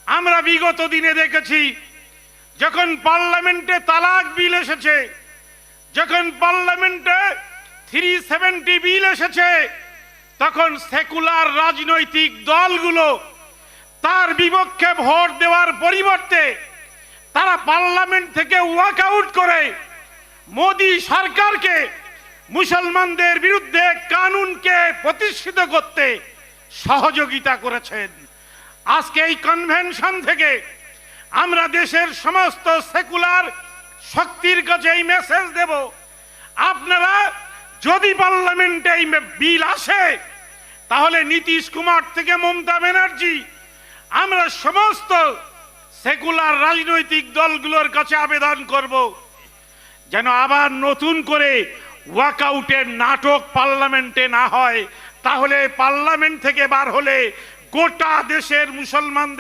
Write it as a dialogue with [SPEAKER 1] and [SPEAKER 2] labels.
[SPEAKER 1] আমরা বিগত দিনে দেখেছি যখন পার্লামেন্টে তালাক বিল এসেছে, যখন পার্লামেন্টে 370 বিল এসেছে, তখন সেকুলার রাজনৈতিক দলগুলো তার বিপক্ষে ভোট দেওয়ার পরিবর্তে তারা পার্লামেন্ট থেকে ওয়াকআউট করে মোদি সরকারকে মুসলমানদের বিরুদ্ধে কানুনকে প্রতিষ্ঠিত করতে সহযোগিতা করেছেন। আজকে এই কনভেনশন থেকে আমরা দেশের সমস্ত সেকুলার শক্তির কাছে এই মেসেজ দেব, আপনারা যদি পার্লামেন্টে এই বিল আসে তাহলে নীতিশ কুমার থেকে মমতা ব্যানার্জি, আমরা সমস্ত সেকুলার রাজনৈতিক দলগুলোর কাছে আবেদন করব যেন আবার নতুন করে ওয়াকআউটের নাটক পার্লামেন্টে না হয়। তাহলে পার্লামেন্ট থেকে বার হলে গোটা দেশের মুসলমানদের